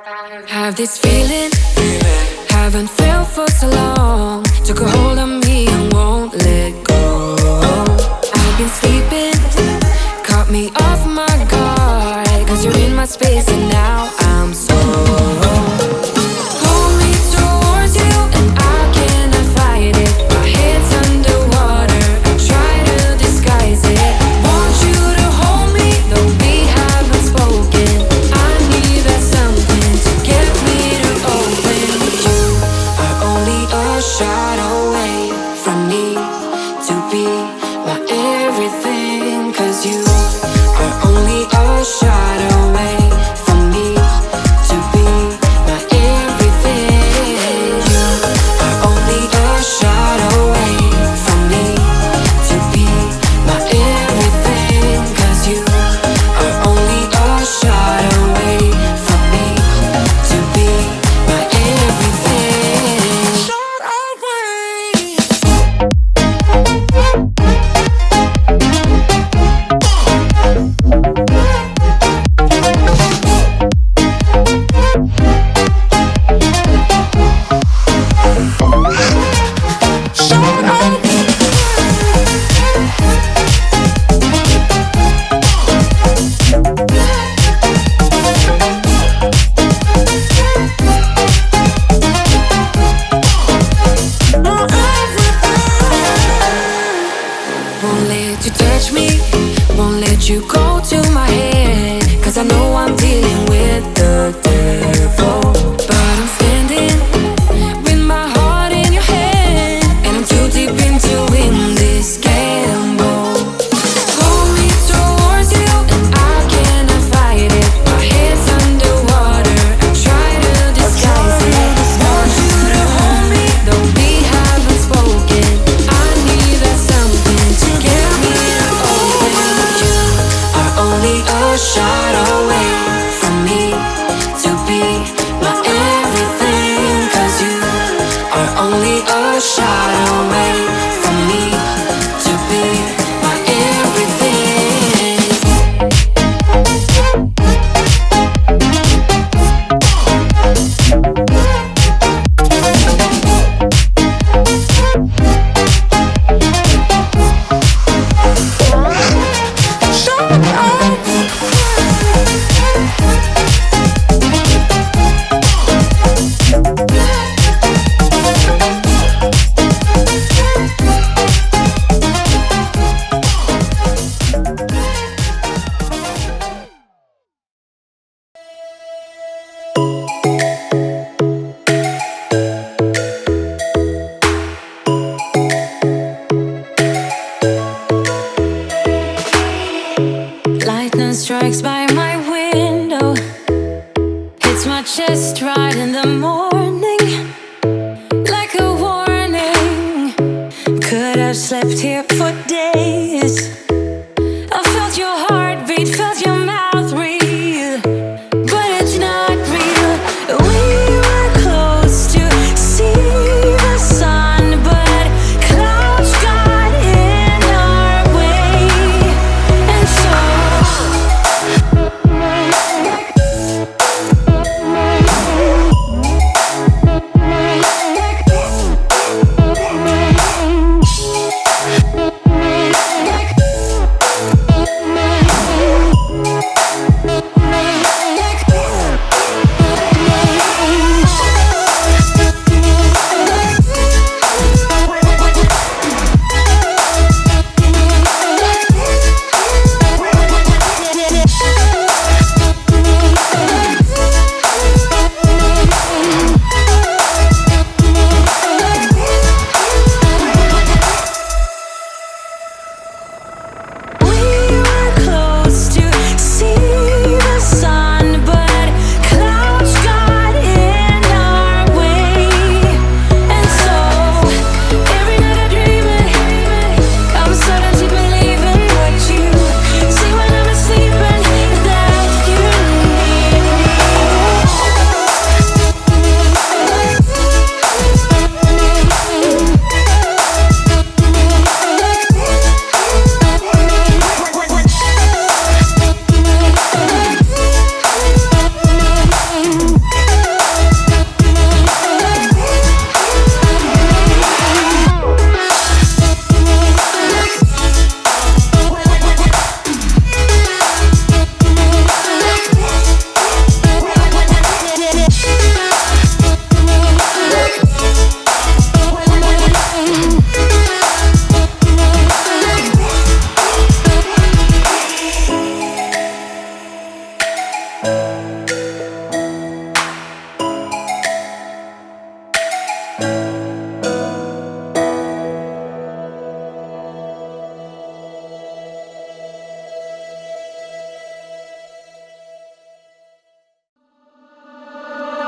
Have this feeling, haven't felt for so long. Took a hold of me and won't let go. I've been sleeping, caught me off my guard. Cause you're in my space and now I'm so pull me towards you and I cannot fight it. My head's underwater, I try to disguise it. Want you to hold me, though we haven't spoken. I need that something to get me to open. You are only a shot away from me to be my everything. Cause you are only a shot away from me to be my everything. You are only a shot away from me to be my everything. Cause you are only a shot away from me to be my everything. Shot away. Won't let you touch me, won't let you go to my head. Cause I know I'm dealing with the devil. But I'm standing with my heart in your hand, and I'm too deep into in this gamble. Pull me towards you and I cannot fight it. My head's underwater, I try to disguise it. Want you to hold me, though we haven't spoken. I need that something to get me to open. You are only a shot away from me to be my everything. Cause you are only a shot away from me to be my everything. Lightning strikes by my window, hits my chest right in the morning, like a warning. Could have slept here for days. I felt your heartbeat, felt your mouth breathe, but it's not real. We were close to see the sun, but clouds got in our way. And so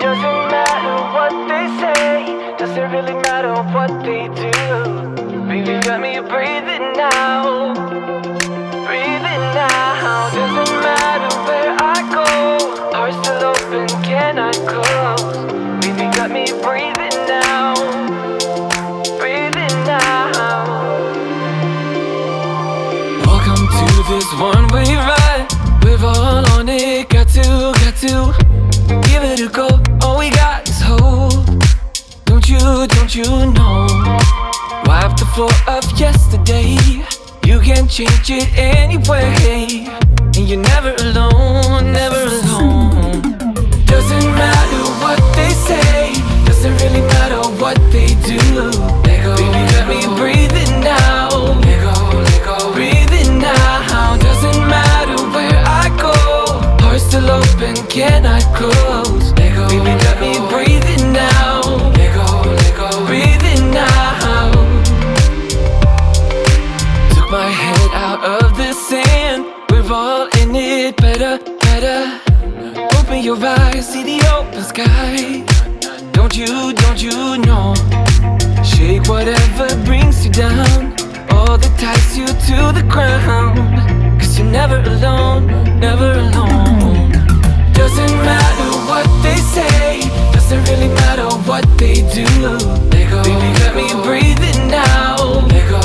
Doesn't matter what they say, doesn't really matter what they do. Baby, got me breathing now, breathing now. Doesn't matter where I go, heart still open, cannot close. Baby, got me breathing now, breathing now. Welcome to this one-way ride. We're all on it, got to give it a go. All we got is hope. Don't you know? Wipe the floor of yesterday. You can change it anyway. And you're never alone, never alone. Doesn't matter what they say, doesn't really matter what they do. Let go, baby, got me breathing now. Let go, breathing now. Doesn't matter where I go, heart still open, cannot close. Let go, baby, got me breathing now. Let go, breathing now. Took my head out of the sand. We're all in it, better. Open your eyes, see the open sky. Don't you know? Shake whatever brings you down, all that ties you to the ground. Cause you're never alone, never alone. Doesn't matter what they say, doesn't really matter what they do. Let go, baby, got me breathing now. Let go,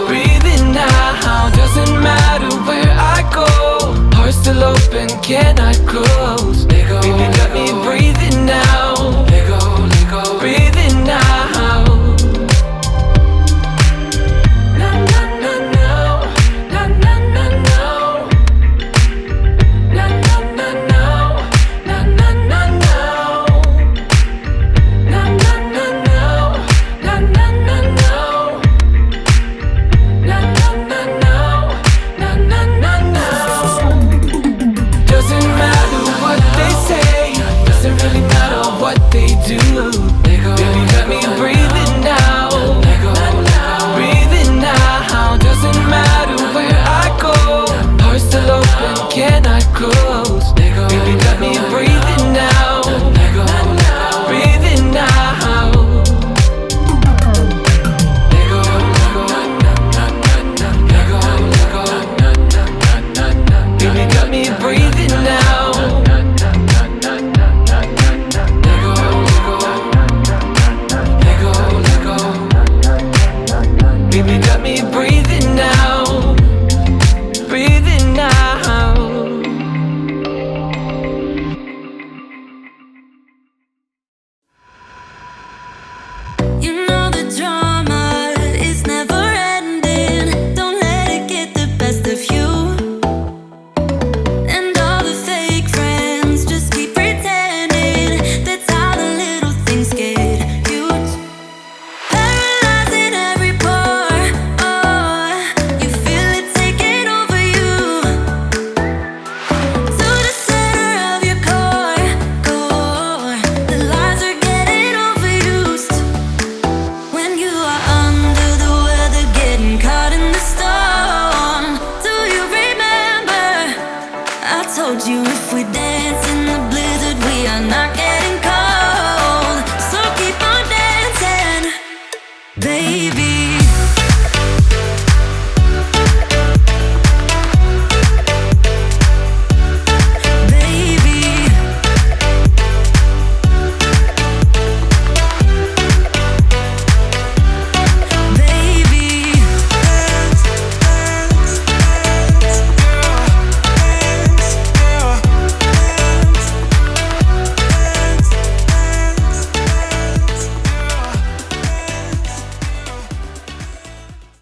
breathing now. Doesn't matter where I go, heart still open, cannot close.